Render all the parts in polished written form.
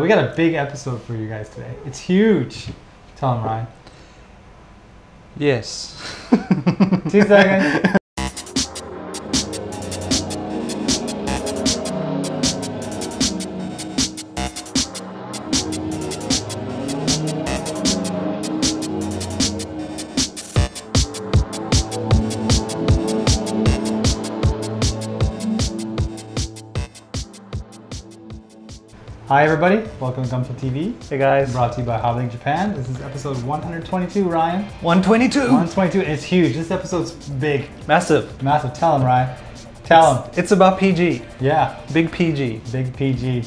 We got a big episode for you guys today. It's huge. Tell them, Ryan. Yes. 2 seconds. Hi everybody, welcome to Gunpla TV. Hey guys. Brought to you by HobbyLink Japan. This is episode 122, Ryan. 122. 122, it's huge. This episode's big. Massive. Massive. Tell them, Ryan. Tell them. It's about PG. Yeah. Big PG. Big PG.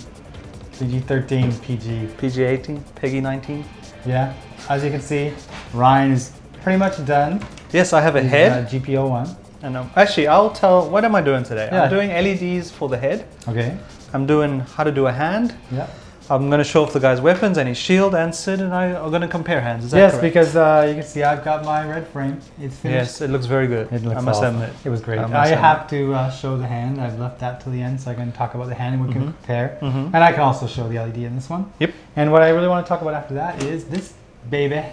PG 13, PG. PG 18, PG 19. Yeah. As you can see, Ryan is pretty much done. Yes, I have a head. GP01. And actually, I'll tell, what am I doing today? Yeah. I'm doing LEDs for the head. Okay. I'm doing how to do a hand. Yeah. I'm going to show off the guy's weapons and his shield, and Sid and I are going to compare hands. Is that yes, correct? because you can see I've got my red frame. It's finished. Yes, it looks very good. It looks I must awesome. admit. It was great. I have to show the hand. I've left that till the end so I can talk about the hand and we can compare. And I can also show the LED in this one. Yep. And what I really want to talk about after that is this baby.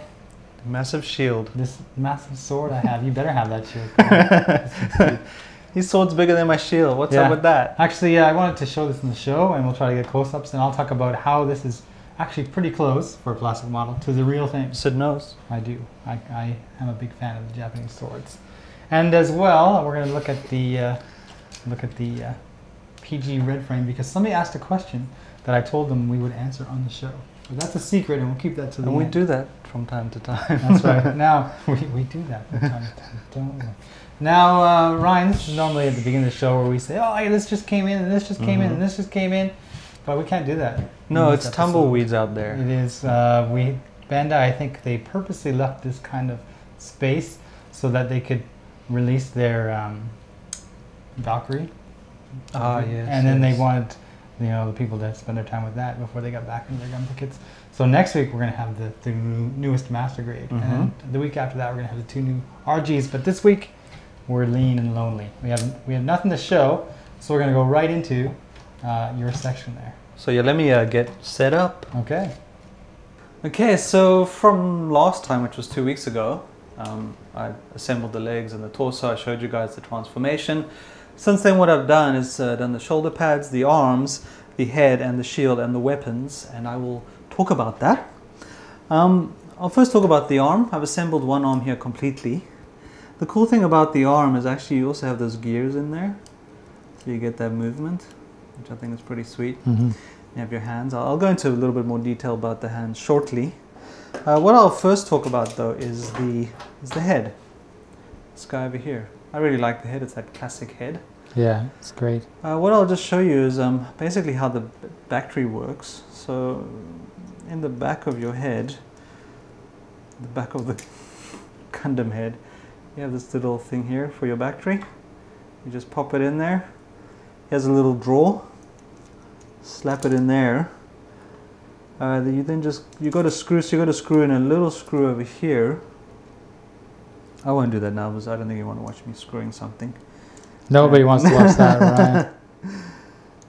Massive shield. This massive sword I have. You better have that shield. His sword's bigger than my shield. What's up with that? Actually, I wanted to show this in the show and we'll try to get close-ups and I'll talk about how this is actually pretty close for a plastic model to the real thing. Sid knows. I do. I am a big fan of the Japanese swords. And as well, we're going to look at the PG Red Frame because somebody asked a question that I told them we would answer on the show. But that's a secret and we'll keep that to the end. And we do that from time to time. That's right. Now, we do that from time to time, don't we? Now, Ryan, this is normally at the beginning of the show where we say, oh, this just came in, and this just came in, and this just came in. But we can't do that. No, it's tumbleweeds out there. It is. Bandai, I think they purposely left this kind of space so that they could release their Valkyrie. Yes. And then they wanted, the people to spend their time with that before they got back into their Gunpla kits. So next week we're going to have the newest Master Grade, and then the week after that we're going to have the 2 new RGs. But this week we're lean and lonely. We have nothing to show, so we're going to go right into your section there. So yeah, let me get set up. Okay. Okay, so from last time, which was 2 weeks ago, I assembled the legs and the torso. I showed you guys the transformation. Since then, what I've done is done the shoulder pads, the arms, the head, and the shield, and the weapons, and I will talk about that. I'll first talk about the arm. I've assembled one arm here completely. The cool thing about the arm is actually you also have those gears in there, so you get that movement, which I think is pretty sweet. You have your hands. I'll go into a little bit more detail about the hands shortly. What I'll first talk about though is the head. This guy over here. I really like the head. It's that classic head. Yeah, it's great. What I'll just show you is basically how the battery works. So in the back of your head, the back of the Gundam head, you have this little thing here for your battery. You just pop it in there. Here's a little drawer. Slap it in there. You then you got to screw in a little screw over here. I won't do that now because I don't think you want to watch me screwing something. Nobody wants to watch that, Ryan.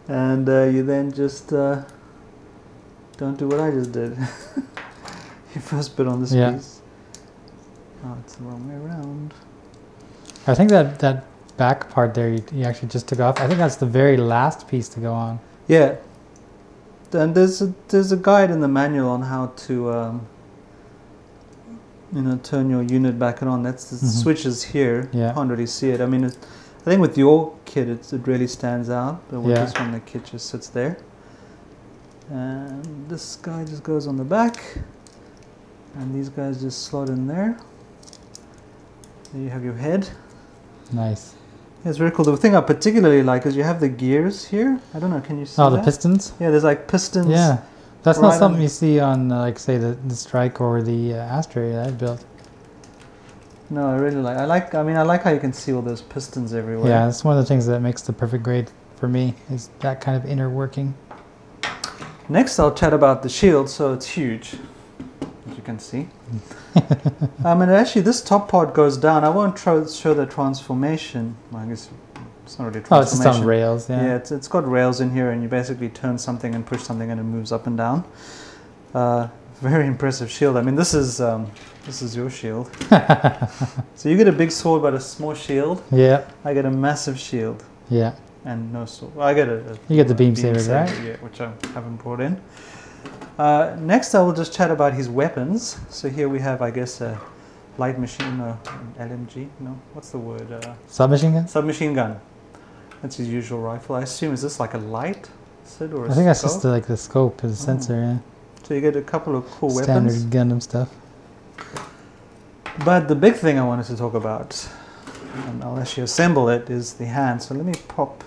And you then just don't do what I just did. You first put on this piece. Oh, it's the wrong way around. I think that back part there you actually just took off. I think that's the very last piece to go on. Yeah. And there's a guide in the manual on how to turn your unit back on. That's the switches here. Yeah. You can't really see it. I mean, I think with your kit it really stands out, but with this one the kit just sits there. And this guy just goes on the back, and these guys just slot in there. There you have your head. Nice. Yeah, it's very cool. The thing I particularly like is you have the gears here. I don't know, can you see that? The pistons? Yeah, there's like pistons. Yeah. That's not something you see on, like, say, the Strike or the Astray that I built. No, I really like. I like how you can see all those pistons everywhere. Yeah, it's one of the things that makes the perfect grade for me, is that kind of inner working. Next, I'll chat about the shield. So it's huge, as you can see. And actually, this top part goes down. I won't show the transformation. Well, I guess It's not really Oh, it's transformation. just on rails, yeah. Yeah, it's got rails in here, and you basically turn something and push something, and it moves up and down. Very impressive shield. I mean, this is your shield. So you get a big sword but a small shield. Yeah. I get a massive shield. Yeah. And no sword. Well, I get you get the beam saber, right? Yeah, which I haven't brought in. Next, I will just chat about his weapons. So here we have, I guess, a light machine, an LMG. No, what's the word? Submachine gun. Submachine gun. That's his usual rifle. I assume, is this like a light? Or a I think that's scope? just like the scope is a sensor, yeah. So you get a couple of cool Standard weapons. Gundam stuff. But the big thing I wanted to talk about, and I'll actually assemble it, is the hand. So let me pop.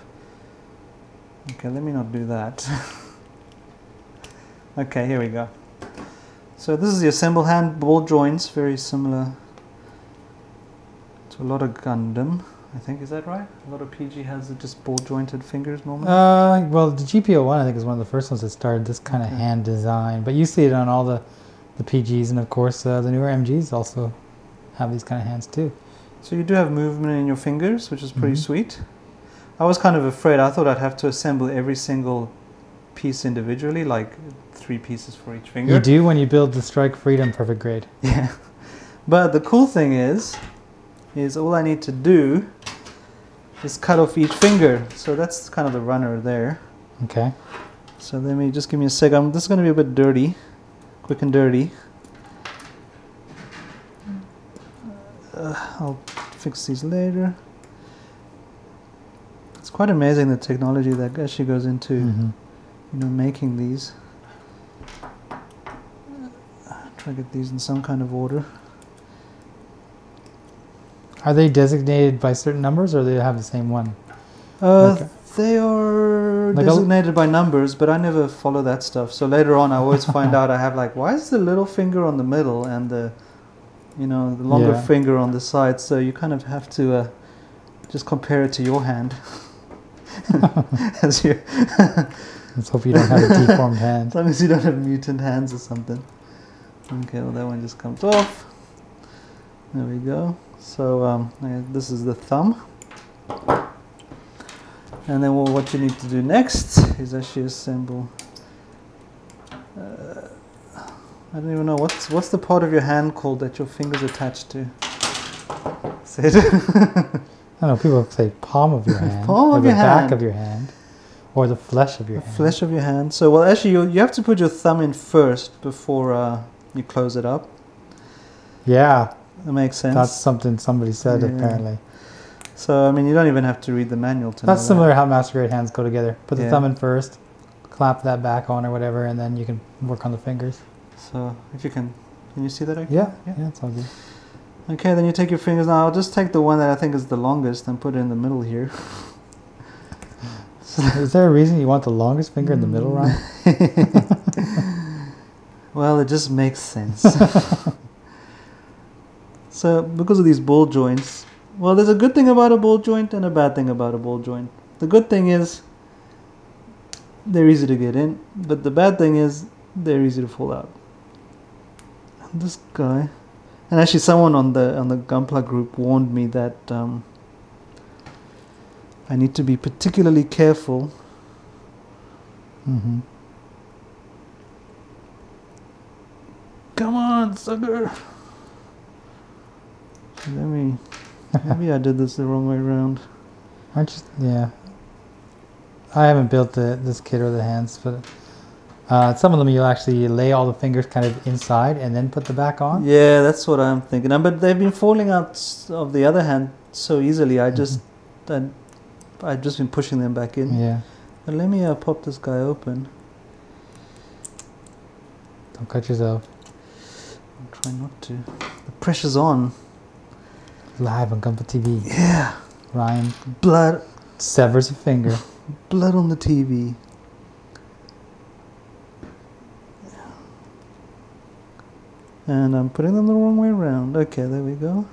Okay, let me not do that. Okay, here we go. So this is the assemble hand, ball joints, very similar to a lot of Gundam. I think, is that right? A lot of PG has just ball jointed fingers normally. Well, the GP01 I think is one of the first ones that started this kind of hand design, but you see it on all the PGs, and of course the newer MGs also have these kind of hands too. So you do have movement in your fingers, which is pretty sweet. I was kind of afraid. I thought I'd have to assemble every single piece individually, like 3 pieces for each finger. You do when you build the Strike Freedom perfect grade. Yeah. But the cool thing is all I need to do is cut off each finger. So that's kind of the runner there. Okay. So let me just give me a sec. This is going to be a bit dirty, quick and dirty. I'll fix these later. It's quite amazing the technology that actually goes into you know, making these. Try to get these in some kind of order. Are they designated by certain numbers, or do they have the same one? They are like designated by numbers, but I never follow that stuff. So later on, I always find out I have like, why is the little finger on the middle and the, you know, the longer finger on the side? So you kind of have to just compare it to your hand. As you Let's hope you don't have a deformed hand. As long as you don't have mutant hands or something. Okay, well that one just comes off. There we go. So this is the thumb. And then what you need to do next is actually assemble. I don't even know what's the part of your hand called that your fingers attached to. Say it. I don't know. People say palm of your hand, palm of or your the back hand. of your hand, or the flesh of your hand. Flesh of your hand. So well, actually, you have to put your thumb in first before you close it up. Yeah, that makes sense. That's something somebody said apparently. So I mean, you don't even have to read the manual to know That's similar to how master grade hands go together. Put the Yeah. thumb in first, clamp that back on or whatever, and then you can work on the fingers. So if you can you see that? Okay? Yeah, it's all good. Okay, then you take your fingers. Now I'll just take the one that I think is the longest and put it in the middle here. Is there a reason you want the longest finger in the middle, Ryan? Well, it just makes sense. So because of these ball joints, well, there's a good thing about a ball joint and a bad thing about a ball joint. The good thing is they're easy to get in, but the bad thing is they're easy to fall out. And this guy, and actually someone on the Gunpla group warned me that I need to be particularly careful. Come on, sucker! Maybe I did this the wrong way around. Aren't you? Yeah. I haven't built this kit or the hands, but some of them you'll actually lay all the fingers kind of inside and then put the back on. Yeah, that's what I'm thinking. But they've been falling out of the other hand so easily. I've just been pushing them back in. Yeah. But let me pop this guy open. Don't cut yourself. I'm trying not to. The pressure's on. Live on Gunpla TV. Yeah. Ryan Blood. severs a finger. Blood on the TV. And I'm putting them the wrong way around. Okay, there we go.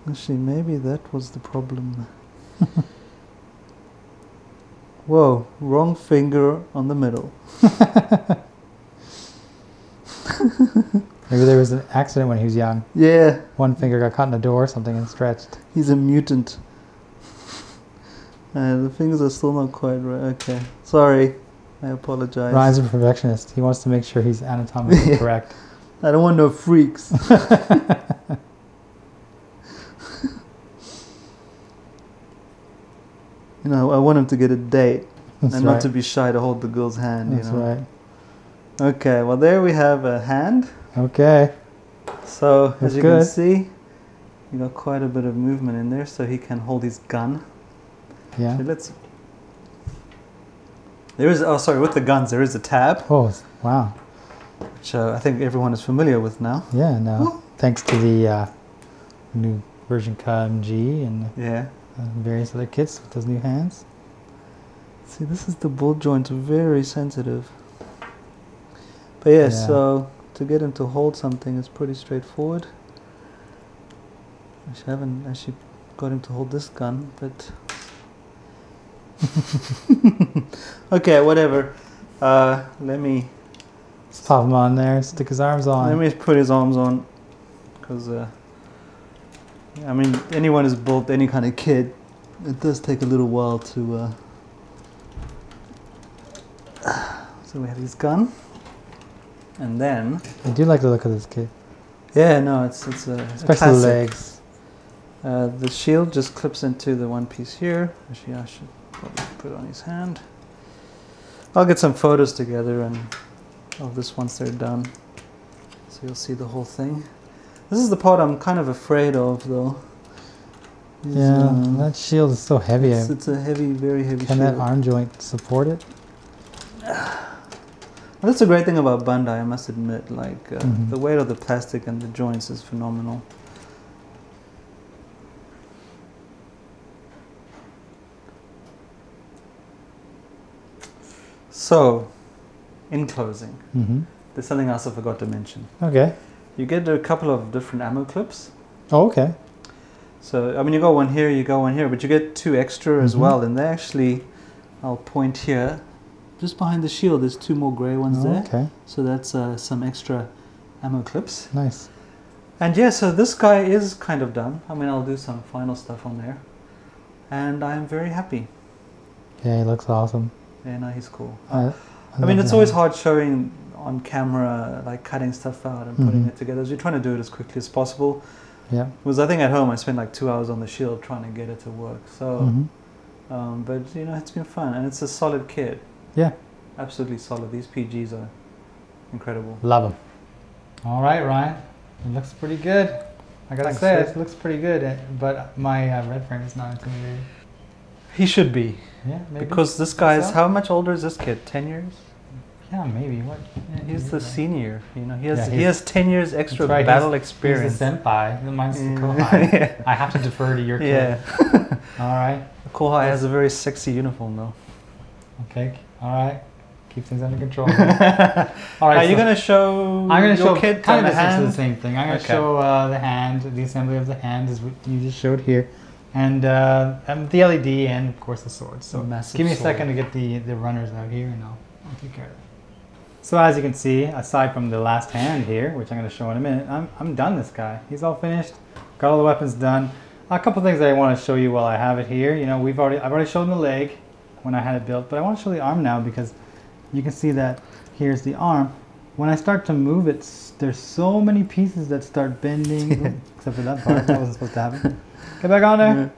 Actually, maybe that was the problem. Whoa, wrong finger on the middle. Maybe there was an accident when he was young. Yeah. One finger got caught in the door or something and stretched. He's a mutant. The fingers are still not quite right. Okay. Sorry. I apologize. Ryan's a perfectionist. He wants to make sure he's anatomically correct. I don't want no freaks. You know, I want him to get a date. That's and right. not to be shy to hold the girl's hand. That's you know? right. Okay, well there we have a hand. Okay. So That's as you good. can see, you got quite a bit of movement in there, so he can hold his gun. Yeah. So let's. There is with the guns there is a tab, Oh, wow. which I think everyone is familiar with now. Yeah, no. Thanks to the new version KMG and Yeah. various other kits with those new hands. See, this is the ball joint, very sensitive. But yeah, so to get him to hold something is pretty straightforward. I haven't actually got him to hold this gun, but okay, whatever. Let me Just pop him on there, stick his arms on. let me put his arms on, because I mean, anyone who's built any kind of kit, it does take a little while to. So we have his gun, and then I do like the look of this kit. yeah, no, it's a Especially the classic. legs. The shield just clips into the one piece here. Actually, I should probably put it on his hand. I'll get some photos together and of this once they're done, so you'll see the whole thing. This is the part I'm kind of afraid of, though. Yeah, that shield is so heavy. It's a heavy, very heavy Can shield. that arm joint support it? Well, that's the great thing about Bandai, I must admit. Like the weight of the plastic and the joints is phenomenal. So, in closing, there's something else I forgot to mention. Okay. You get a couple of different ammo clips. Oh, okay. So, I mean, you got one here, you got one here, but you get two extra as well. And they actually, I'll point here, just behind the shield, there's two more grey ones there. Okay. So that's some extra ammo clips. Nice. And yeah, so this guy is kind of done. I mean, I'll do some final stuff on there. And I'm very happy. Yeah, he looks awesome. Yeah, no, he's cool. I mean, love it's the always hand. hard showing on camera, like cutting stuff out and putting it together. So you're trying to do it as quickly as possible. Yeah. Because I think at home I spent like 2 hours on the shield trying to get it to work. So, but you know, it's been fun and it's a solid kit. Yeah. Absolutely solid. These PGs are incredible. Love them. All right, Ryan. It looks pretty good. I gotta Thanks, say, Ed. it looks pretty good. But my red frame is not intimidating. He should be. Yeah, maybe. Because this guy is, So? how much older is this kid? 10 years? Yeah, maybe. What? Yeah, he's the senior. You know, he Yeah, has 10 years extra That's right, battle He's experience. the senpai. Mine's the Yeah. kohai. Yeah. I have to defer to your kid. Yeah. All right. Kohai has a very sexy uniform though. Okay. All right. Keep things under control. All right. Are you going to show I'm going to show your kid kind on of the essentially hand? the same thing. I'm going to Okay. show the hand, the assembly of the hand is what you just showed here, and the LED and of course the sword. So Massive give me a sword. second to get the runners out here, and I'll take care of it. So as you can see, aside from the last hand here, which I'm going to show in a minute, I'm done this guy. He's all finished. Got all the weapons done. A couple things that I want to show you while I have it here. You know, I've already shown the leg when I had it built, but I want to show the arm now because you can see that here's the arm. When I start to move it, there's so many pieces that start bending, except for that part. That wasn't supposed to happen. Get back on there.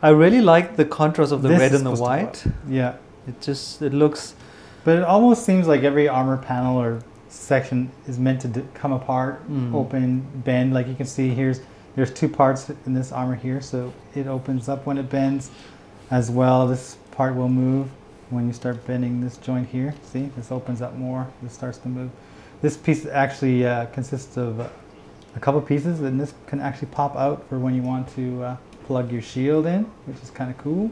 I really like the contrast of the This red is and the supposed to white. Yeah. It looks, But it almost seems like every armor panel or section is meant to come apart, open, bend. Like you can see there's two parts in this armor here, so it opens up when it bends as well. This part will move when you start bending this joint here. See, this opens up more, this starts to move. This piece actually consists of a couple pieces, and this can actually pop out for when you want to plug your shield in, which is kind of cool.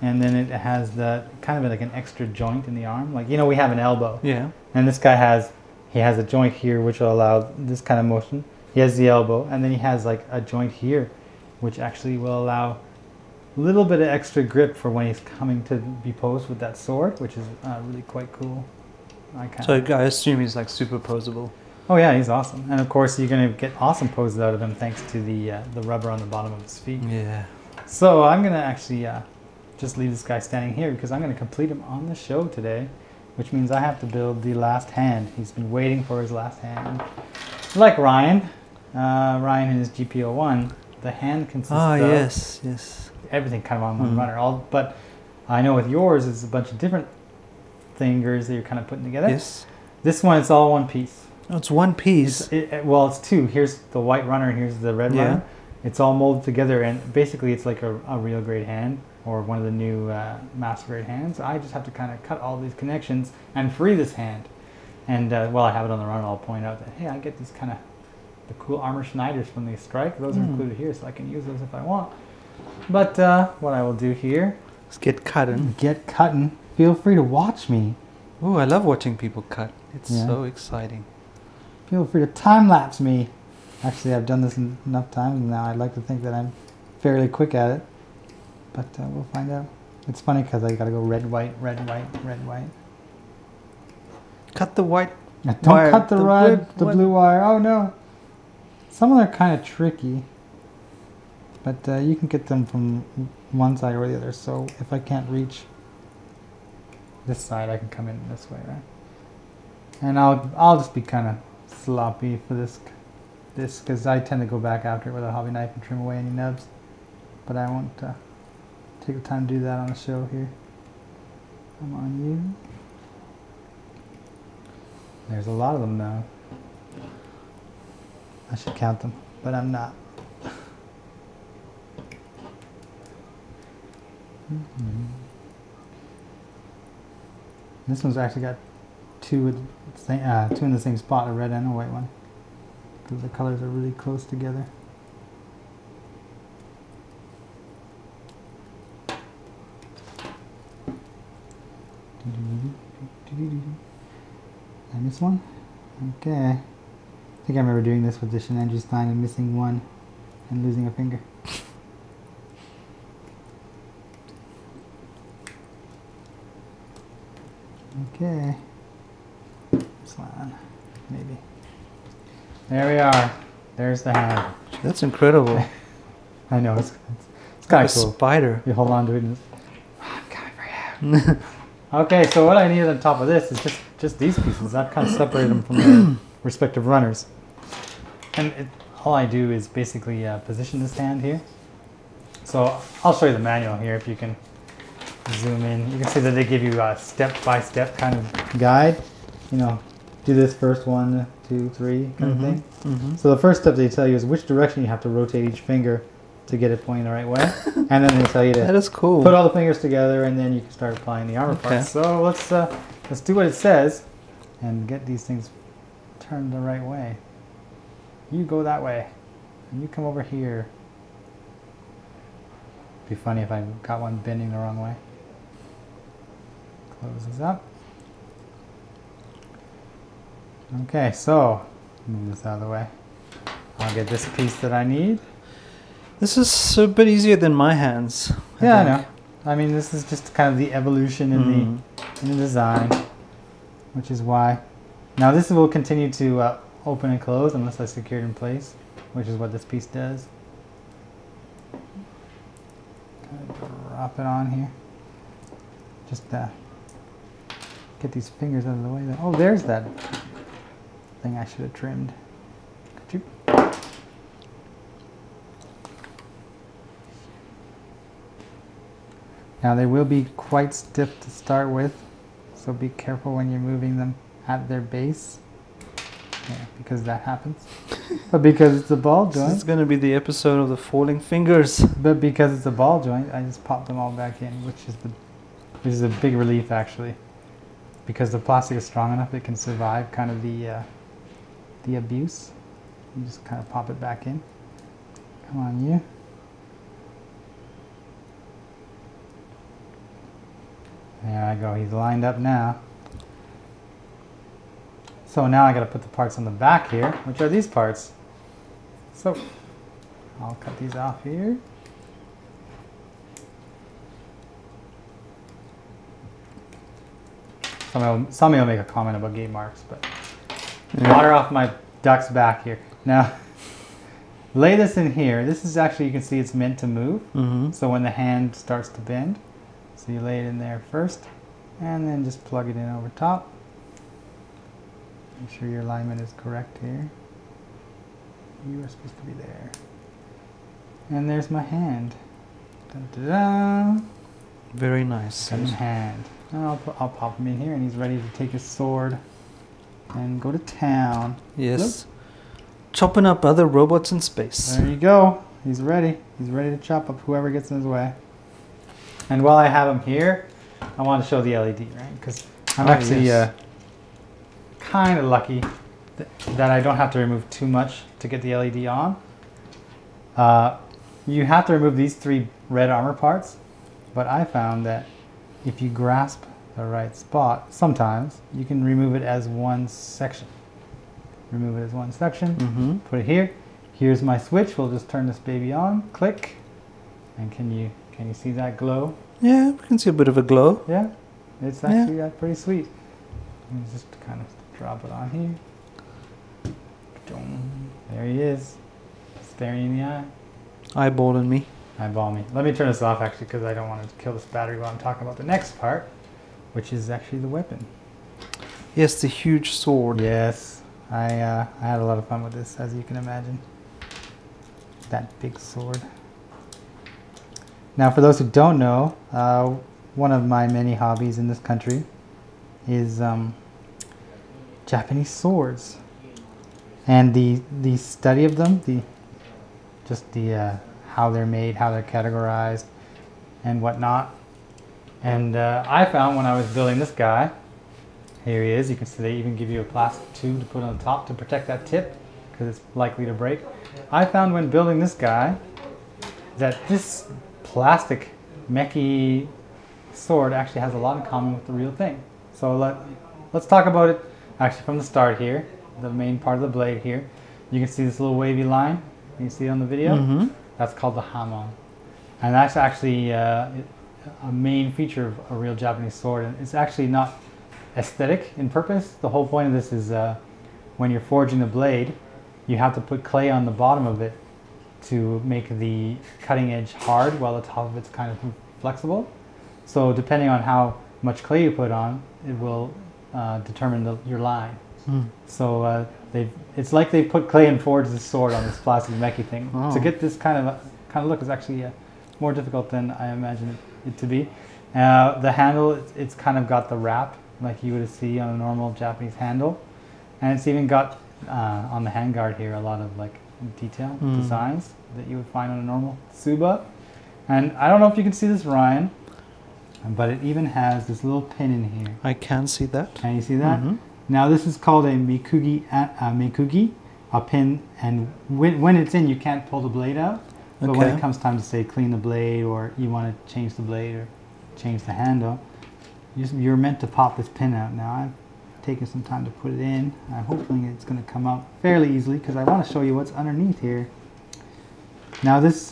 And then it has the kind of like an extra joint in the arm. Like, you know, we have an elbow. yeah. And this guy has a joint here which will allow this kind of motion. He has the elbow, and then he has like a joint here which actually will allow a little bit of extra grip for when he's coming to be posed with that sword, which is really quite cool. So I assume he's like superposable. Oh yeah, he's awesome. And of course, you're going to get awesome poses out of him thanks to the rubber on the bottom of his feet. Yeah. So I'm going to actually just leave this guy standing here because I'm going to complete him on the show today, which means I have to build the last hand. He's been waiting for his last hand. Like Ryan in his GP01, the hand consists of yes. everything kind of on one runner. But I know with yours, it's a bunch of different fingers that you're kind of putting together. Yes. This one, it's all one piece. Oh, it's one piece. Well, it's two. Here's the white runner and here's the red runner. It's all molded together, and basically it's like a real grade hand, or one of the new master grade hands. I just have to kind of cut all these connections and free this hand. And while I have it on the run, I'll point out that, hey, I get these kind of the cool armor Schneiders when they strike. Those are included here, so I can use those if I want. But what I will do here... Let's get cutting. Get cutting. Feel free to watch me. Oh, I love watching people cut. It's so exciting. Feel free to time-lapse me. Actually, I've done this enough times now. I'd like to think that I'm fairly quick at it. But we'll find out. It's funny because I got to go red, white, red, white, red, white. Cut the white Don't wire. cut the blue wire. Oh, no. Some of them are kind of tricky. But you can get them from one side or the other. So if I can't reach this side, I can come in this way, right? And I'll just be kind of sloppy for this because I tend to go back after it with a hobby knife and trim away any nubs. But I won't take the time to do that on the show here. Come on, you. There's a lot of them now. I should count them, but I'm not. This one's actually got two in the same spot, a red and a white one, because the colors are really close together. And this one? Okay. I think I remember doing this with the Shenanju Stein and missing one and losing a finger. Okay. This one, maybe. There we are. There's the hand. That's incredible. I know, it's kind of cool. A spider. You hold on to it and I'm coming for you. Okay, so what I needed on top of this is just these pieces. I've kind of separated them from their respective runners. And all I do is basically position this hand here. So I'll show you the manual here if you can zoom in. You can see that they give you a step-by-step kind of guide. You know, do this first 1, 2, 3 kind of thing. So the first step they tell you is which direction you have to rotate each finger to get it pointing the right way. And then they tell you to that is cool. Put all the fingers together, and then you can start applying the armor parts. So let's do what it says and get these things turned the right way. You go that way, and you come over here. It'd be funny if I got one bending the wrong way. Close this up. Okay, so move this out of the way. I'll get this piece that I need. This is a bit easier than my hands. I know. I mean, this is just kind of the evolution in the design, which is why. Now this will continue to open and close unless I secure it in place, which is what this piece does. Kind of drop it on here. Just get these fingers out of the way. Oh, there's that thing I should have trimmed. Could you? Now they will be quite stiff to start with, so be careful when you're moving them at their base. Yeah, because that happens. But because it's a ball joint. This is going to be the episode of the falling fingers. But because it's a ball joint, I just pop them all back in, which is a big relief actually. Because the plastic is strong enough, it can survive kind of the abuse. You just kind of pop it back in. Come on, you. There I go, he's lined up now. So now I got to put the parts on the back here, which are these parts. So I'll cut these off here. Somebody will make a comment about gate marks, but Water off my duck's back here. Now, lay this in here. This is actually, you can see it's meant to move. So when the hand starts to bend, so you lay it in there first, and then just plug it in over top. Make sure your alignment is correct here. You are supposed to be there. And there's my hand. Dun, dun, dun. Very nice. Hand. And I'll pop him in here, and he's ready to take his sword and go to town. Yes. Look. Chopping up other robots in space. There you go. He's ready. He's ready to chop up whoever gets in his way. And while I have him here, I want to show the LED, right? Because I'm actually kind of lucky that I don't have to remove too much to get the LED on. You have to remove these 3 red armor parts, but I found that if you grasp the right spot, sometimes you can remove it as one section. Remove it as one section, put it here. Here's my switch. We'll just turn this baby on, click, and can you see that glow? Yeah, we can see a bit of a glow. Yeah, it's actually pretty sweet. Let me just kind of drop it on here. There he is, staring in the eye. Eyeballing me. Eyeball me. Let me turn this off actually, because I don't want to kill this battery while I'm talking about the next part, which is actually the weapon. Yes, the huge sword. Yes, I had a lot of fun with this, as you can imagine. That big sword. Now, for those who don't know, one of my many hobbies in this country is Japanese swords, and the study of them, how they're made, how they're categorized, and whatnot. And I found when I was building this guy, here he is. You can see they even give you a plastic tube to put on the top to protect that tip, because it's likely to break. I found when building this guy that this plastic mechy sword actually has a lot in common with the real thing. So let's talk about it actually from the start here. The main part of the blade here. You can see this little wavy line. You see it on the video? That's called the hamon. And that's actually a main feature of a real Japanese sword. And it's actually not aesthetic in purpose. The whole point of this is when you're forging the blade, you have to put clay on the bottom of it to make the cutting edge hard while the top of it's kind of flexible. So depending on how much clay you put on, it will determine your line. So it's like they put clay and forged this sword on this plastic mechy thing. To get this kind of look is actually more difficult than I imagined it to be. The handle, it's kind of got the wrap like you would see on a normal Japanese handle, and it's even got on the handguard here a lot of like detail designs that you would find on a normal Tsuba. And I don't know if you can see this, Ryan, but it even has this little pin in here. I can see that. Can you see that? Now this is called a mekugi, a pin, and when it's in you can't pull the blade out. But when it comes time to say clean the blade, or you want to change the blade or change the handle, you're meant to pop this pin out. Now I've taken some time to put it in. I'm hoping it's going to come out fairly easily because I want to show you what's underneath here. Now this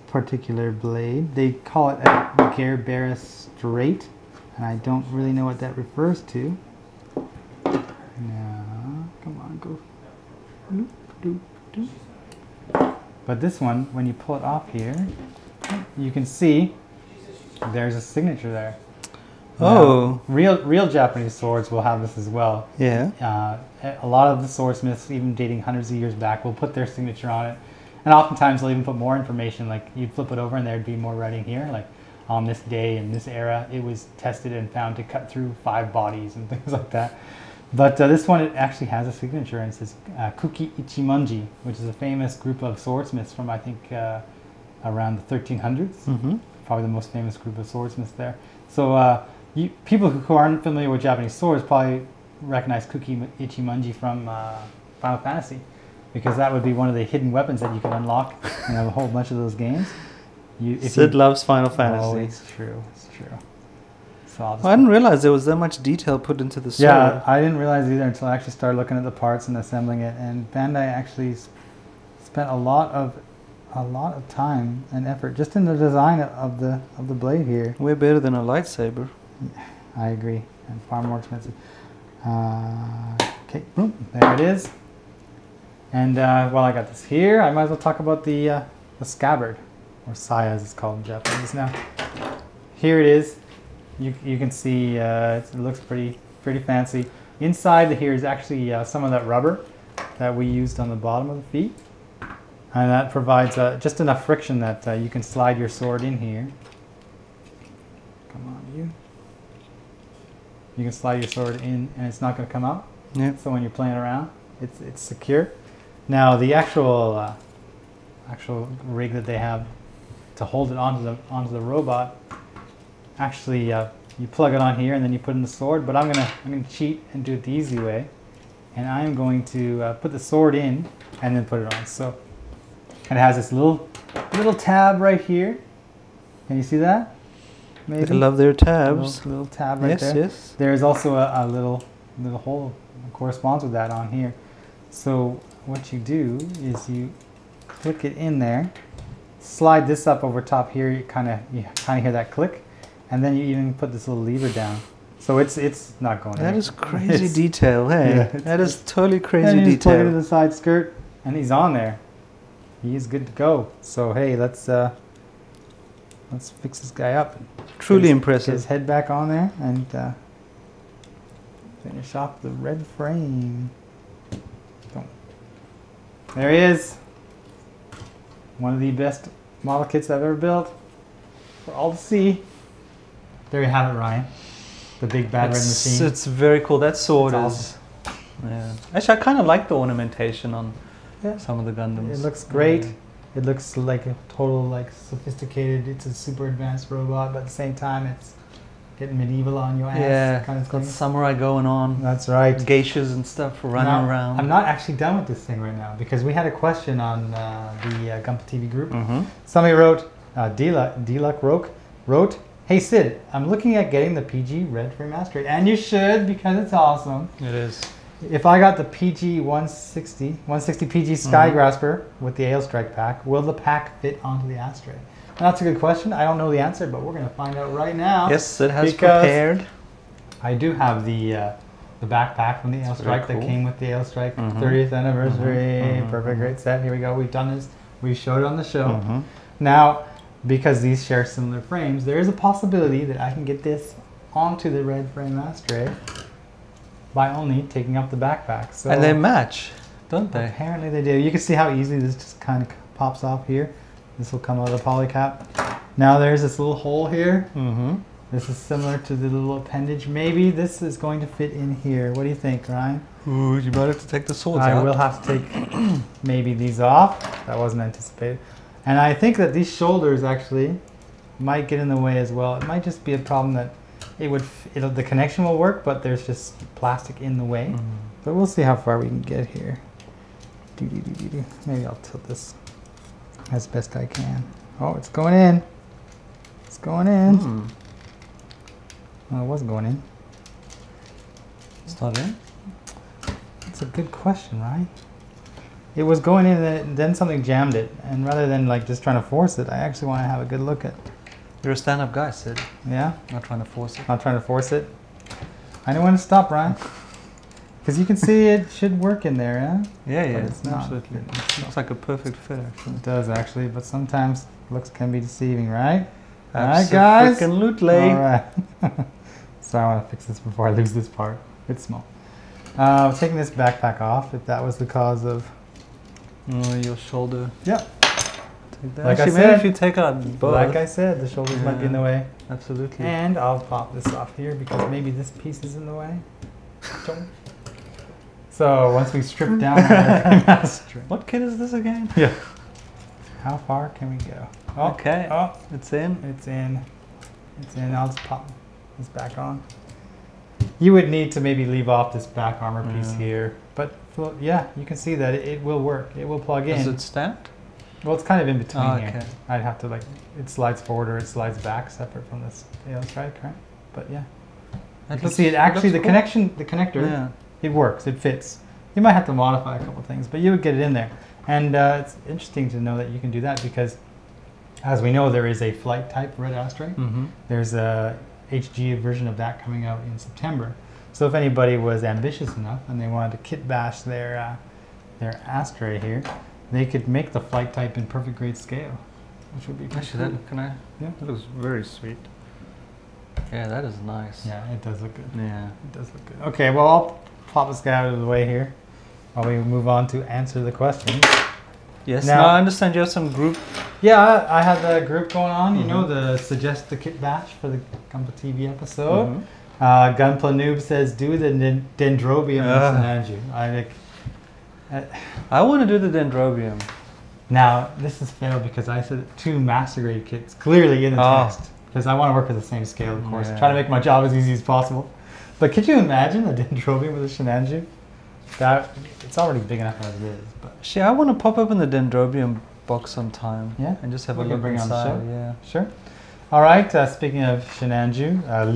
particular blade, they call it a Gerbera straight, and I don't really know what that refers to. Now, come on, go. Doop, doop, doop. But this one, when you pull it off here, you can see there's a signature there. Oh. Now, real Japanese swords will have this as well. Yeah. A lot of the swordsmiths, even dating hundreds of years back, will put their signature on it. And oftentimes they'll even put more information, like you'd flip it over and there'd be more writing here, like on this day in this era, it was tested and found to cut through 5 bodies and things like that. But this one, it actually has a signature, and it says Kuki Ichimonji, which is a famous group of swordsmiths from, I think, around the 1300s. Probably the most famous group of swordsmiths there. So people who aren't familiar with Japanese swords probably recognize Kuki Ichimonji from Final Fantasy, because that would be one of the hidden weapons that you can unlock in a whole bunch of those games. Sid loves Final Fantasy. Oh, it's true. It's true. So I didn't realize there was that much detail put into the sword. Yeah, I didn't realize either until I actually started looking at the parts and assembling it. And Bandai actually spent a lot of time and effort just in the design of the blade here. Way better than a lightsaber. I agree, and far more expensive. Okay, there it is. And while I got this here, I might as well talk about the scabbard, or saya as it's called in Japanese now. Here it is. You can see it looks pretty fancy. Inside here is actually some of that rubber that we used on the bottom of the feet. And that provides just enough friction that you can slide your sword in here. Come on, you. You can slide your sword in and it's not going to come out. Yeah. So when you're playing around, it's secure. Now the actual rig that they have to hold it onto the robot, actually you plug it on here and then you put in the sword. But I'm gonna cheat and do it the easy way, and I'm going to put the sword in and then put it on. So and it has this little tab right here. Can you see that? Maybe? They love their tabs. Little tab right there. Yes. There's also a little hole that corresponds with that on here. So what you do is you click it in there, slide this up over top here. You kind of hear that click, and then you even put this little lever down. So it's not going. That is crazy detail. Hey, yeah, that is totally crazy and detail. Plug it in the side skirt, and he's on there. He is good to go. So hey, let's fix this guy up. Truly impressive. Get his head back on there and finish off the red frame. There he is. One of the best model kits I've ever built for all to see. There you have it, Ryan. The big bad red machine. It's very cool. That sword is. Awesome. Yeah. Actually, I kind of like the ornamentation on some of the Gundams. It looks great. It looks like a total sophisticated. It's a super advanced robot, but at the same time, it's getting medieval on your ass. Yeah, kind of it's got thing. samurai going on. That's right. Geishas and stuff running around. I'm not actually done with this thing right now because we had a question on the Gunpla TV group. Mm-hmm. Somebody wrote, D-Luck wrote, "Hey Sid, I'm looking at getting the PG Red Frame Astray, and you should because it's awesome. It is. If I got the PG 160 PG Sky Grasper with the Ale Strike pack, will the pack fit onto the Astray?" And that's a good question. I don't know the answer, but we're going to find out right now. Yes, Sid has prepared. I do have the backpack from the Ale Strike that came with the Ale Strike 30th anniversary. Perfect, great set. Here we go. We've done this. We showed it on the show. Now, because these share similar frames, there is a possibility that I can get this onto the Red Frame Astray by only taking up the backpack. So and they match, don't they? Apparently they do. You can see how easily this just kind of pops off here. This will come out of the poly cap. Now there's this little hole here. This is similar to the little appendage. Maybe this is going to fit in here. What do you think, Ryan? Ooh, you might have to take the swords out. I will have to take maybe these off. That wasn't anticipated. And I think that these shoulders actually might get in the way as well. It might just be a problem that the connection will work, but there's just plastic in the way. But we'll see how far we can get here. Maybe I'll tilt this as best I can. Oh, it's going in. It's going in. Oh, it wasn't going in. It's not in? That's a good question, right? It was going in and then something jammed it. And rather than just trying to force it, I actually want to have a good look at. You're a stand-up guy, Sid. Yeah? Not trying to force it. Not trying to force it. I know when to stop, Ryan. Because you can see it should work in there, yeah? Yeah, but it's not. absolutely. It looks like a perfect fit, actually. It does, actually, but sometimes looks can be deceiving, right? All right, guys? Absolutely. All right. So I want to fix this before I lose this part. It's small. Taking this backpack off, if that was the cause of... your shoulder. Yep. Like actually, I said, maybe if you take out both. Like I said, the shoulders might be in the way. Absolutely. And I'll pop this off here because maybe this piece is in the way. So once we strip down what kit is this again? Yeah. How far can we go? Oh, okay. Oh, it's in. It's in. It's in. I'll just pop this back on. You would need to maybe leave off this back armor piece here. But yeah, you can see that it will work. It will plug in. Does it stand? Well, it's kind of in between here. Okay. I'd have to it slides forward or it slides back separate from this Ale Strike, right? But yeah. You can see it actually, the connector, it works, it fits. You might have to modify a couple things, but you would get it in there. And it's interesting to know that you can do that because, as we know, there is a flight type Red Astray. There's a HG version of that coming out in September. So if anybody was ambitious enough and they wanted to kit bash their Astray here, they could make the flight type in perfect grade scale, which would be pretty Actually, cool. Yeah, that looks very sweet. Yeah, that is nice. Yeah, it does look good. Yeah. It does look good. Okay, well, I'll pop this guy out of the way here while we move on to answer the questions. Yes, now I understand you have some group. Yeah, I had the group going on, you know, the suggest the kit bash for the Gunpla TV episode. Gunpla Noob says, do the Dendrobium and Shenanju. I want to do the Dendrobium. Now, this is failed because I said 2 master grade kits clearly in the test. Because I want to work with the same scale, of course. Try to make my job as easy as possible. But could you imagine a Dendrobium with a Shenanju? It's already big enough as it is. But See, I want to pop open the Dendrobium box sometime. Yeah? And just have a We can look bring it on the inside. show. Yeah. Sure. All right, speaking of Shenanju,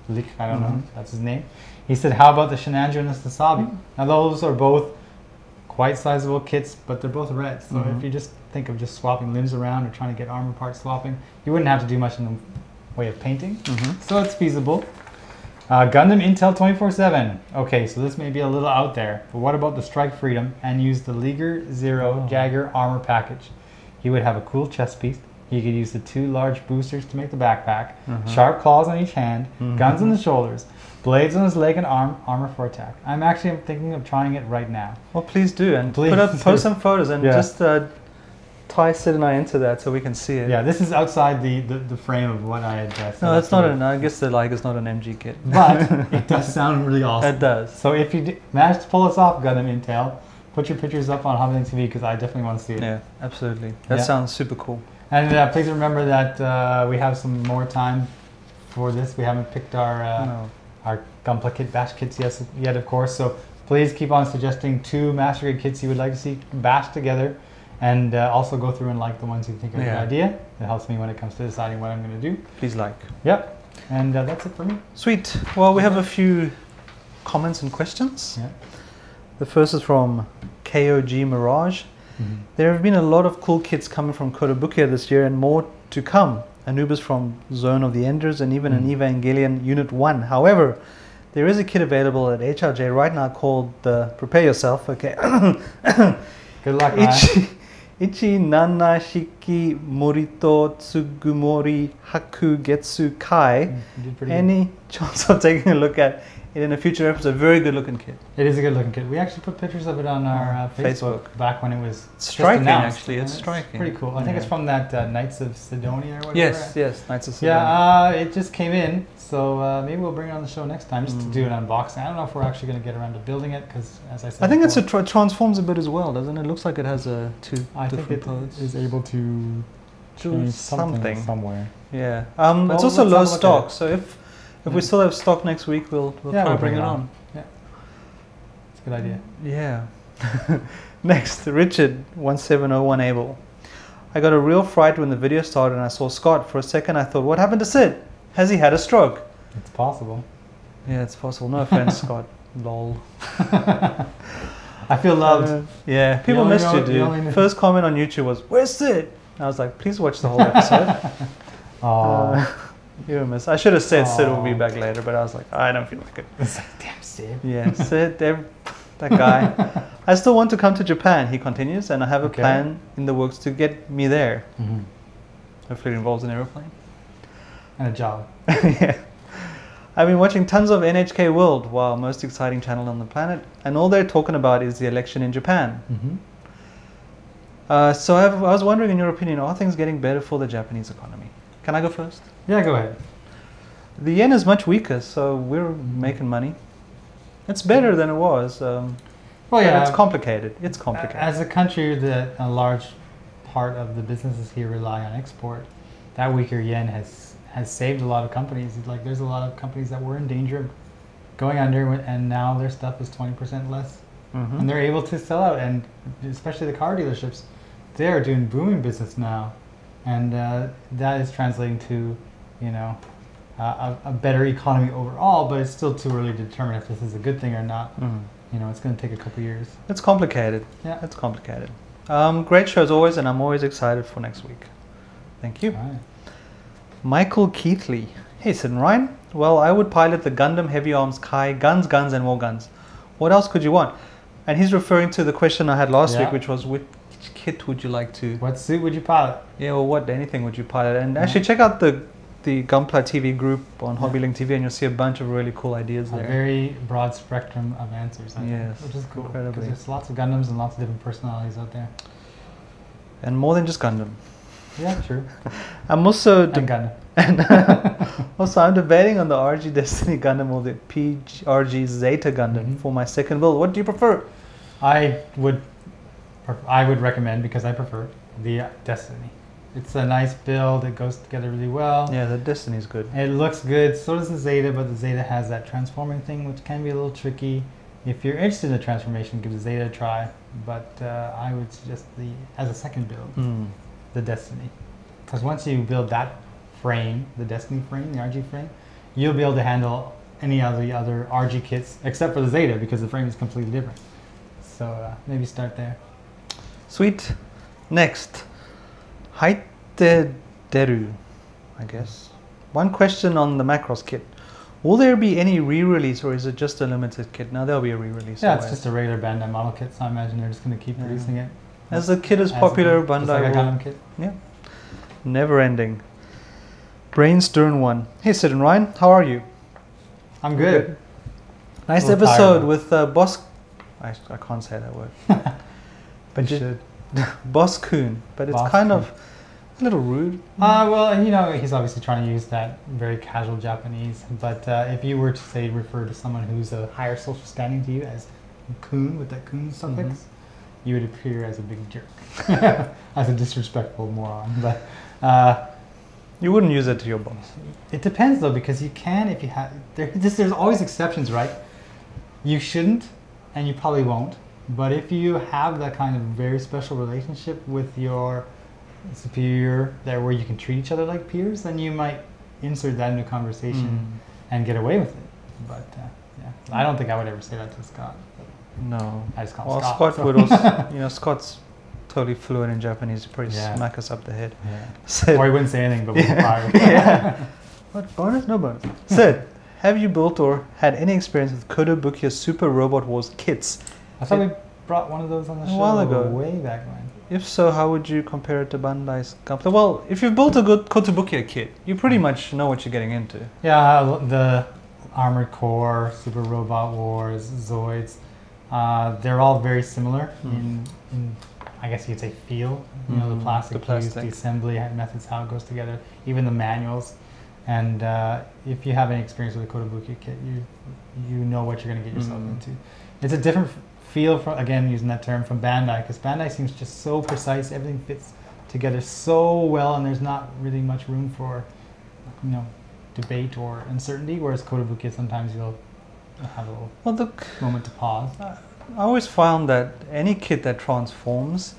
Lich, I don't know, that's his name. He said, how about the Shenanju and the Sasabi? Now those are both quite sizable kits, but they're both red. So if you just think of just swapping limbs around or trying to get armor part swapping, you wouldn't have to do much in the way of painting. So it's feasible. Gundam Intel 24/7. Okay, so this may be a little out there, but what about the Strike Freedom and use the Liger Zero Jagger armor package? He would have a cool chest piece. He could use the 2 large boosters to make the backpack, sharp claws on each hand, guns on the shoulders, blades on his leg and arm, armor for attack. I'm actually thinking of trying it right now. Well, please do, and Please post some photos and just tie Sid and I into that so we can see it. Yeah, this is outside the frame of what I had said. No, it's not I guess the Liger's not an MG kit. But it does sound really awesome. It does. So if you manage to pull this off, Gundam Intel, put your pictures up on HobbyLink TV because I definitely want to see it. Yeah, absolutely. That sounds super cool. And please remember that we have some more time for this. We haven't picked our Gunpla kit bash kits yet, of course. So please keep on suggesting 2 master grade kits you would like to see bashed together, and also go through and like the ones you think are a good idea. It helps me when it comes to deciding what I'm going to do. Please like. Yep. And that's it for me. Sweet. Well, we have a few comments and questions. Yeah. The first is from KOG Mirage. There have been a lot of cool kits coming from Kotobukiya this year and more to come. Anubis from Zone of the Enders and even an Evangelion Unit 1. However, there is a kit available at HRJ right now called the Prepare Yourself. Okay. Good luck, man. Ichi Nana Shiki Morito Tsugumori Haku Getsu Kai. Any chance of taking a look at it in a future episode? Very good looking kit. It is a good looking kit. We actually put pictures of it on our Facebook back when it was striking. Announced. Actually, it's striking. Pretty cool. I think it's from that Knights of Sidonia or whatever. Yes, Knights of Sidonia. Yeah, it just came in, so maybe we'll bring it on the show next time just to do an unboxing. I don't know if we're actually going to get around to building it because, as I said, I think it transforms a bit as well, doesn't it? It looks like it has two different poses. Is able to do something somewhere. Yeah. It's also low stock, so if we still have stock next week, we'll try to bring it on. Yeah, it's a good idea. Yeah. Next, Richard 1701 Abel. I got a real fright when the video started and I saw Scott. For a second I thought, what happened to Sid? Has he had a stroke? It's possible. Yeah, it's possible. No offense, Scott. Lol. I feel loved. Yeah, people missed you, dude. First comment on YouTube was, where's Sid? I was like, please watch the whole episode. You were missed. I should have said Sid will be back later, but I was like, I don't feel like it. It's like, damn Sid. Yeah, Sid, that guy. I still want to come to Japan, he continues, and I have a plan in the works to get me there. Hopefully it involves an aeroplane. And a job. Yeah. I've been watching tons of NHK World, wow, most exciting channel on the planet, and all they're talking about is the election in Japan. So I was wondering, in your opinion, are things getting better for the Japanese economy? Can I go first? Yeah, go ahead. The yen is much weaker, so we're making money. It's better than it was. Well, yeah, it's complicated. It's complicated. As a country that a large part of the businesses here rely on export, that weaker yen has saved a lot of companies. Like, there's a lot of companies that were in danger of going under, and now their stuff is 20% less, and they're able to sell out. And especially the car dealerships, they are doing booming business now, and that is translating to, you know, a better economy overall. But it's still too early to determine if this is a good thing or not. You know, it's going to take a couple years. It's complicated. Yeah, it's complicated. Great show as always, and I'm always excited for next week. Thank you. All right. Michael Keithley. Hey, Sid and Ryan. Well, I would pilot the Gundam Heavy Arms Kai, guns, guns, and more guns. What else could you want? And he's referring to the question I had last week, which was, which kit would you like to... What suit would you pilot? Yeah, or anything would you pilot? And actually check out the Gunpla TV group on HobbyLink TV, and you'll see a bunch of really cool ideas there. A very broad spectrum of answers, I think, which is cool. Incredibly. Because there's lots of Gundams and lots of different personalities out there. And more than just Gundam. Yeah, true. I'm also... And Gundam. And also, I'm debating on the RG Destiny Gundam or the PG Zeta Gundam for my second build. What do you prefer? I would recommend, because I prefer, the Destiny. It's a nice build. It goes together really well. Yeah, the Destiny's good. It looks good. So does the Zeta, but the Zeta has that transforming thing, which can be a little tricky. If you're interested in the transformation, give the Zeta a try. But I would suggest as a second build, the Destiny. Because once you build that frame, the Destiny frame, the RG frame, you'll be able to handle any of the other RG kits except for the Zeta, because the frame is completely different. So maybe start there. Sweet. Next, Haitederu, I guess. One question on the Macross kit. Will there be any re-release, or is it just a limited kit? Now there'll be a re-release. Yeah, it's just a regular Bandai model kit, so I imagine they're just going to keep producing it. As the kit is popular, Bandai just like a Gundam kit. Yeah. Never ending. Brainstorm 1. Hey Sid and Ryan, how are you? I'm good. Nice episode with Boss... I can't say that word. But you should. Boss Kun. But it's kind of a little rude. Well, you know, he's obviously trying to use that very casual Japanese. But if you were to, say, refer to someone who's a higher social standing to you as Kun, with that Kun suffix, you would appear as a big jerk. As a disrespectful moron. But... you wouldn't use it to your boss. It depends, though, because you can if you have... There's always exceptions, right? You shouldn't, and you probably won't. But if you have that kind of very special relationship with your superior, where you can treat each other like peers, then you might insert that into conversation and get away with it. But yeah, I don't think I would ever say that to Scott. No. I just call him Scott. Scott would also... You know, Scott's totally fluent in Japanese. He'd probably smack us up the head. Yeah. Sid, or he wouldn't say anything, but we'd fire. Yeah. What, bonus? No bonus. Sid, have you built or had any experience with Kotobukiya Super Robot Wars kits? I thought we brought one of those on the show a while ago. Way back when. If so, how would you compare it to Bandai's Gunpla? Well, if you've built a good Kotobukiya kit, you pretty much know what you're getting into. Yeah, the Armored Core, Super Robot Wars, Zoids, they're all very similar in I guess you could say feel. You know, the plastic used, the assembly methods, how it goes together, even the manuals. And if you have any experience with a Kotobukiya kit, you know what you're going to get yourself into. It's a different feel, from, again, using that term, from Bandai, because Bandai seems just so precise. Everything fits together so well, and there's not really much room for, you know, debate or uncertainty. Whereas Kotobukiya, sometimes you'll have a little moment to pause. I always found that any kit that transforms,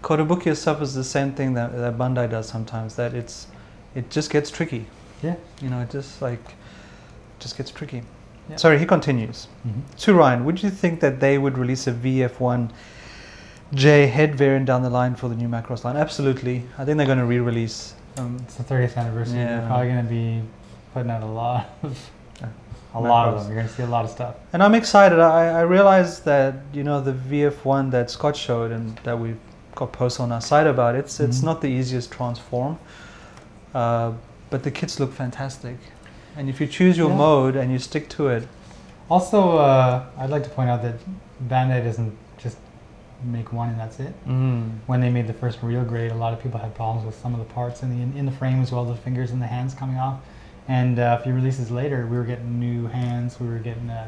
Kotobukiya suffers the same thing that Bandai does sometimes. That it just gets tricky. Yeah. You know, it just gets tricky. Yeah. Sorry, he continues. To Ryan, would you think that they would release a VF1J head variant down the line for the new Macross line? Absolutely. I think they're going to re-release. It's the 30th anniversary. They're probably going to be putting out a lot of them. You're going to see a lot of stuff. And I'm excited. I realized that, you know, the VF1 that Scott showed and that we've got posts on our site about, it's not the easiest transform. But the kits look fantastic. And if you choose your mode and you stick to it. Also, I'd like to point out that Bandai doesn't just make one and that's it. When they made the first real grade, a lot of people had problems with some of the parts in the frame, as well as the fingers and the hands coming off. And a few releases later, we were getting new hands, we were getting a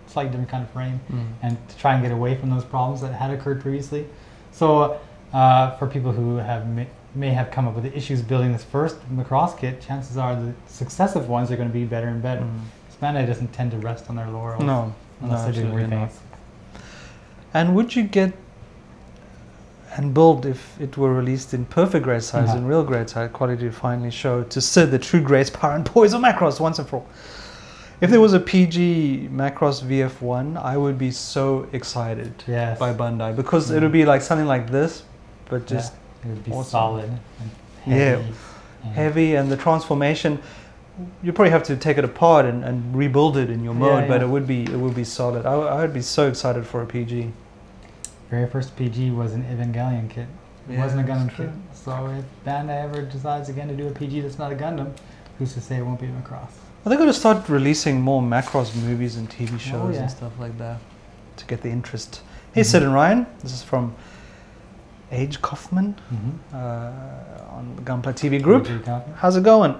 slightly different kind of frame, and to try and get away from those problems that had occurred previously. So for people who may have come up with the issues building this first Macross kit, chances are the successive ones are going to be better and better. Bandai doesn't tend to rest on their laurels. No, unless they're doing remakes. And would you get and build if it were released in perfect grade size and real grade size quality to finally show to Sid the true grace, power and poise of Macross once and for all? If there was a PG Macross VF1, I would be so excited by Bandai, because it would be like something like this, but just it would be solid and heavy. Heavy, and the transformation. you probably have to take it apart and rebuild it in your mode, but yeah. it would be solid. I would be so excited for a PG. Very first PG was an Evangelion kit. It wasn't a Gundam kit. So if Bandai ever decides again to do a PG that's not a Gundam, who's to say it won't be a Macross? Well, they're going to start releasing more Macross movies and TV shows and stuff like that to get the interest. Hey, Sid and Ryan. This is from Age Kaufman on the Gunpla TV group. How's it going?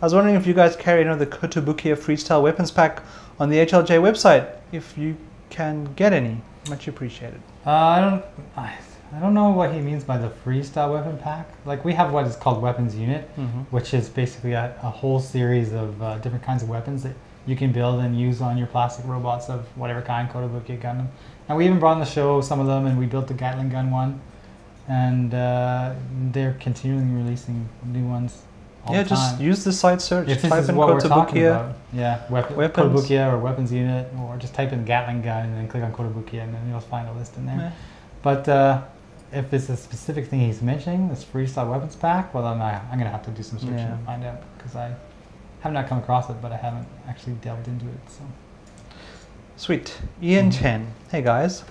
I was wondering if you guys carry another Kotobukiya Freestyle Weapons Pack on the HLJ website. If you can get any, much appreciated. I don't know what he means by the Freestyle Weapon Pack. Like, we have what is called Weapons Unit, which is basically a whole series of different kinds of weapons that you can build and use on your plastic robots of whatever kind, Kotobukiya Gundam. And we even brought on the show some of them, and we built the Gatling gun one. And they're continually releasing new ones all the time. Just use the site search. If type this is in what we're talking about, weapons. Kotobukiya or Weapons Unit, or just type in Gatling gun and then click on Kotobukiya, and then you'll find a list in there. Yeah. But if it's a specific thing he's mentioning, this Freestyle Weapons Pack, well, then I'm going to have to do some searching to find out, because I have not come across it, but I haven't actually delved into it. So. Sweet. Ian Chen. Hey guys.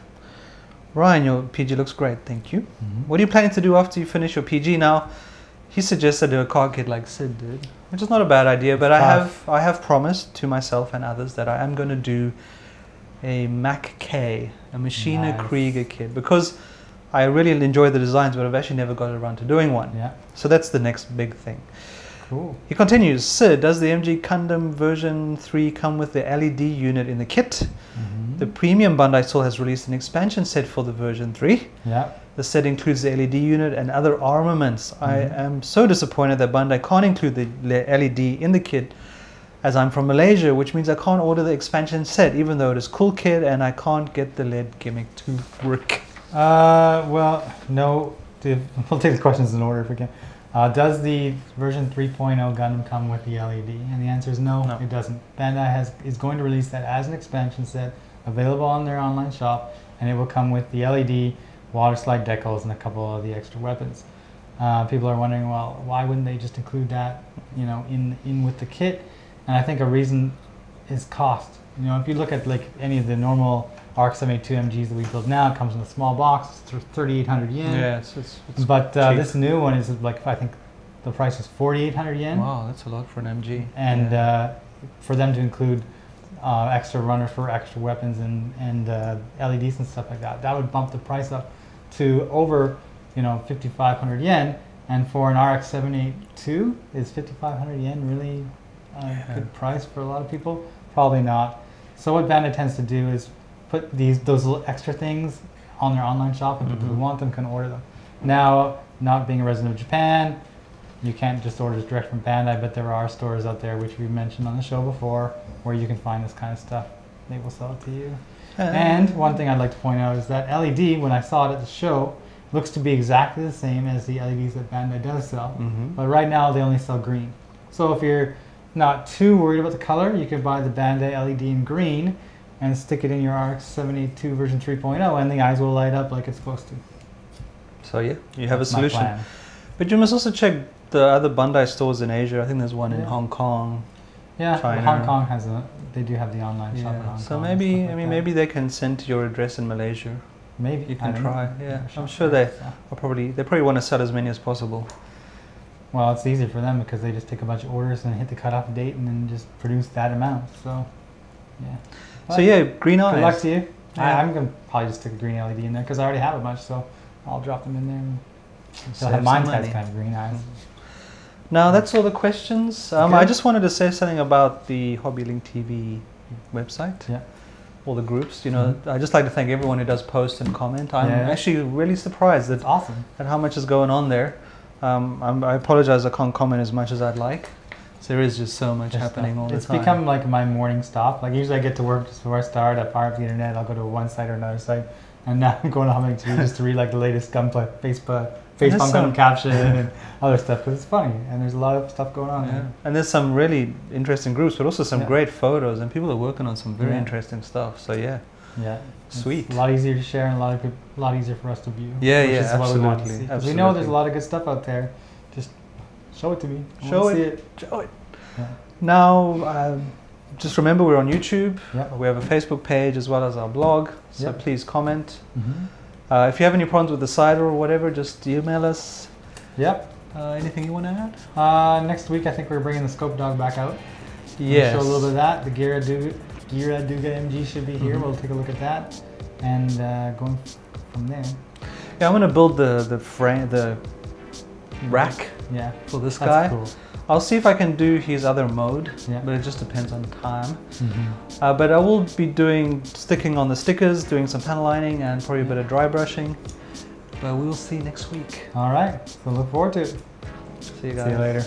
Ryan, your PG looks great, thank you. What are you planning to do after you finish your PG now? He suggested do a car kit like Sid did, which is not a bad idea, but I have promised to myself and others that I am going to do a Mac K, a Machina Krieger kit, because I really enjoy the designs, but I've actually never got around to doing one. Yeah. So that's the next big thing. Cool. He continues, Sid, does the MG Gundam version 3 come with the LED unit in the kit? The premium Bandai still has released an expansion set for the version 3. Yeah. The set includes the LED unit and other armaments. I am so disappointed that Bandai can't include the LED in the kit, as I'm from Malaysia, which means I can't order the expansion set, even though it is cool kit, and I can't get the LED gimmick to work. Well, no. We'll take the questions in order if we can. Does the version 3.0 Gundam come with the LED? And the answer is no, it doesn't. Bandai is going to release that as an expansion set, available on their online shop, and it will come with the LED, water slide decals, and a couple of the extra weapons. People are wondering, well, why wouldn't they just include that, in with the kit? And I think a reason is cost. If you look at like any of the normal RX-78 MGs that we build now, it comes in a small box. It's 3,800 yen. Yeah, it's but this new one is like, I think the price is 4,800 yen. Wow, that's a lot for an MG. And for them to include extra runners for extra weapons and LEDs and stuff like that, that would bump the price up to over 5,500 yen. And for an RX-78 II, is 5,500 yen really a good price for a lot of people? Probably not. So what Bandai tends to do is put those little extra things on their online shop, and people who want them can order them. Now, not being a resident of Japan, you can't just order it direct from Bandai, but there are stores out there, which we've mentioned on the show before, where you can find this kind of stuff. They will sell it to you. And one thing I'd like to point out is that LED, when I saw it at the show, looks to be exactly the same as the LEDs that Bandai does sell, but right now they only sell green. So if you're not too worried about the color, you could buy the Bandai LED in green and stick it in your RX-78 II version 3.0, and the eyes will light up like it's supposed to. So yeah, you have a solution. But you must also check the other Bandai stores in Asia. I think there's one in Hong Kong. Yeah, China. Hong Kong has they do have the online shop in Hong Kong. So maybe, maybe they can send to your address in Malaysia. Maybe you can try. Yeah, I'm sure they probably want to sell as many as possible. Well, it's easier for them because they just take a bunch of orders and hit the cutoff date and then just produce that amount. So, yeah. But so yeah, green eyes. Good luck to you. Yeah. I'm going to probably just stick a green LED in there because I already have a bunch, so I'll drop them in there. And so mine has kind of green eyes. Now that's all the questions. I just wanted to say something about the HobbyLink TV website. Yeah. All the groups. I just like to thank everyone who does post and comment. I'm actually really surprised at how much is going on there. I apologize I can't comment as much as I'd like. So there is just so much happening all the time. It's become like my morning stop. Like usually I get to work just before I start. I fire up the internet. I'll go to one site or another site. And now I'm going to HobbyLink TV just to read like the latest Gunpla Facebook Gundam caption and other stuff because it's funny and there's a lot of stuff going on there. And there's some really interesting groups, but also some great photos, and people are working on some very interesting stuff. So yeah, sweet. It's a lot easier to share and a lot easier for us to view. Yeah, yeah, absolutely. Because we know there's a lot of good stuff out there. Just show it to me. Show it. Yeah. Now, just remember we're on YouTube. Yep. We have a Facebook page as well as our blog. So Yep. please comment. Mm-hmm. If you have any problems with the cider or whatever, just email us. Yep. Anything you want to add? Next week, I think we're bringing the Scope Dog back out. Yes. Show a little bit of that. The Gira Duga MG should be here. We'll take a look at that, and going from there. Yeah, I'm gonna build the frame, the rack. Yeah. For this That's guy. cool. I'll see if I can do his other mode, Yeah. but it just depends on time. Mm-hmm. But I will be sticking on the stickers, doing some panel lining, and probably a bit of dry brushing. But we will see next week. All right. So look forward to it. See you guys. See you later.